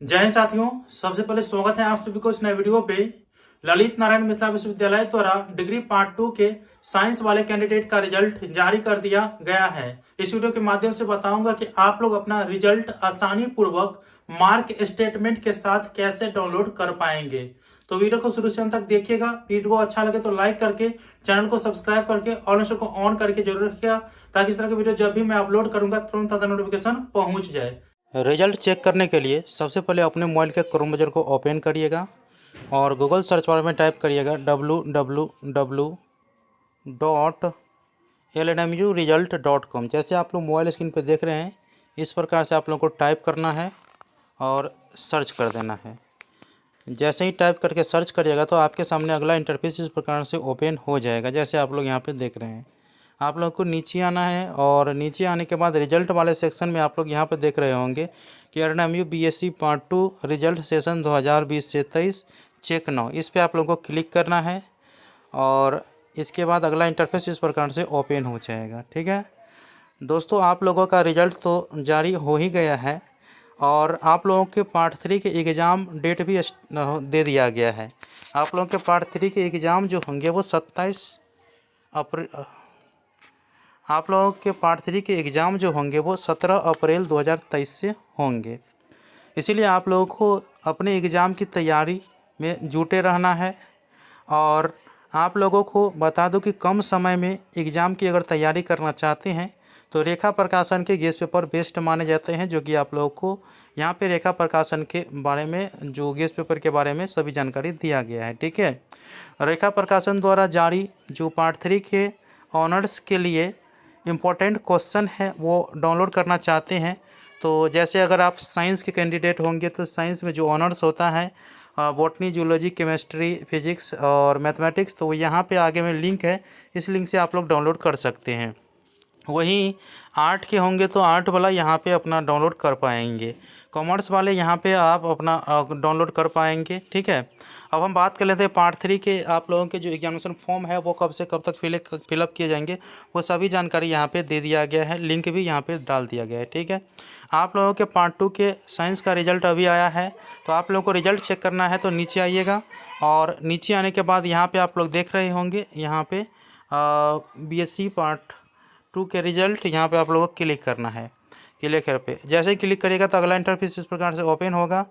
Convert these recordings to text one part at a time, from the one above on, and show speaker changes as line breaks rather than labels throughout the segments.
जय हिंद साथियों। सबसे पहले स्वागत है आप सभी को इस नए वीडियो पे। ललित नारायण मिथिला विश्वविद्यालय द्वारा डिग्री पार्ट 2 के साइंस वाले कैंडिडेट का रिजल्ट जारी कर दिया गया है। इस वीडियो के माध्यम से बताऊंगा कि आप लोग अपना रिजल्ट आसानी पूर्वक मार्क स्टेटमेंट के साथ कैसे डाउनलोड कर पाएंगे। तो वीडियो को शुरू से अंत तक देखिएगा। वीडियो को अच्छा लगे तो लाइक करके चैनल को सब्सक्राइब करके और को ऑन करके जरूर रखिएगा, ताकि इस तरह की वीडियो जब भी मैं अपलोड करूंगा तुरंत नोटिफिकेशन पहुंच जाए। रिजल्ट चेक करने के लिए सबसे पहले अपने मोबाइल के क्रोम ब्राउज़र को ओपन करिएगा और गूगल सर्च बार में टाइप करिएगा www.lnmuresult.com। जैसे आप लोग मोबाइल स्क्रीन पर देख रहे हैं, इस प्रकार से आप लोगों को टाइप करना है और सर्च कर देना है। जैसे ही टाइप करके सर्च करिएगा तो आपके सामने अगला इंटरफेस इस प्रकार से ओपन हो जाएगा, जैसे आप लोग यहाँ पे देख रहे हैं। आप लोग को नीचे आना है और नीचे आने के बाद रिजल्ट वाले सेक्शन में आप लोग यहाँ पे देख रहे होंगे कि LNMU BSc part 2 result session 2020 से 23 चेक नाउ, इस पर आप लोगों को क्लिक करना है और इसके बाद अगला इंटरफेस इस प्रकार से ओपन हो जाएगा। ठीक है दोस्तों, आप लोगों का रिजल्ट तो जारी हो ही गया है और आप लोगों के पार्ट 3 के एग्ज़ाम डेट भी दे दिया गया है। आप लोगों के पार्ट 3 के एग्ज़ाम जो होंगे वो 27 अप्रैल आप लोगों के पार्ट 3 के एग्ज़ाम जो होंगे वो 17 अप्रैल 2023 से होंगे। इसीलिए आप लोगों को अपने एग्ज़ाम की तैयारी में जुटे रहना है। और आप लोगों को बता दूं कि कम समय में एग्ज़ाम की अगर तैयारी करना चाहते हैं तो रेखा प्रकाशन के गेस्ट पेपर बेस्ट माने जाते हैं, जो कि आप लोगों को यहाँ पे रेखा प्रकाशन के बारे में, जो गेस्ट पेपर के बारे में सभी जानकारी दिया गया है। ठीक है, रेखा प्रकाशन द्वारा जारी जो पार्ट 3 के ऑनर्स के लिए इम्पोर्टेंट क्वेश्चन है वो डाउनलोड करना चाहते हैं, तो जैसे अगर आप साइंस के कैंडिडेट होंगे तो साइंस में जो ऑनर्स होता है बॉटनी, जूलॉजी, केमिस्ट्री, फिजिक्स और मैथमेटिक्स, तो यहाँ पे आगे में लिंक है, इस लिंक से आप लोग डाउनलोड कर सकते हैं। वहीं आर्ट के होंगे तो आर्ट वाला यहाँ पे अपना डाउनलोड कर पाएंगे, कॉमर्स वाले यहाँ पे आप अपना डाउनलोड कर पाएंगे। ठीक है, अब हम बात कर लेते हैं पार्ट 3 के आप लोगों के जो एग्जामिनेशन फॉर्म है वो कब से कब तक फिलअप किए जाएंगे, वो सभी जानकारी यहाँ पे दे दिया गया है, लिंक भी यहाँ पे डाल दिया गया है। ठीक है, आप लोगों के पार्ट 2 के साइंस का रिजल्ट अभी आया है, तो आप लोगों को रिजल्ट चेक करना है तो नीचे आइएगा और नीचे आने के बाद यहाँ पर आप लोग देख रहे होंगे, यहाँ पे BSc पार्ट 2 के रिजल्ट, यहाँ पे आप लोगों को क्लिक करना है। क्लिक पे जैसे ही क्लिक करिएगा तो अगला इंटरफेस इस प्रकार से ओपन होगा।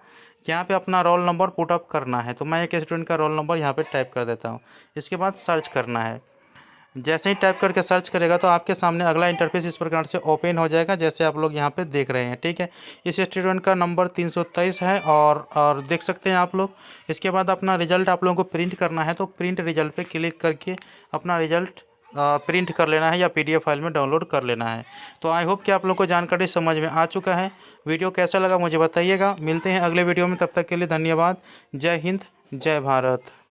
यहाँ पे अपना रोल नंबर पुट अप करना है, तो मैं एक स्टूडेंट का रोल नंबर यहाँ पे टाइप कर देता हूँ। इसके बाद सर्च करना है। जैसे ही टाइप करके सर्च करेगा तो आपके सामने अगला इंटरफेस इस प्रकार से ओपन हो जाएगा, जैसे आप लोग यहाँ पे देख रहे हैं। ठीक है, इस स्टूडेंट का नंबर 323 है और देख सकते हैं आप लोग। इसके बाद अपना रिजल्ट आप लोगों को प्रिंट करना है, तो प्रिंट रिजल्ट पे क्लिक करके अपना रिजल्ट प्रिंट कर लेना है या PDF फाइल में डाउनलोड कर लेना है। तो आई होप कि आप लोग को जानकारी समझ में आ चुका है। वीडियो कैसा लगा मुझे बताइएगा। मिलते हैं अगले वीडियो में, तब तक के लिए धन्यवाद। जय हिंद, जय भारत।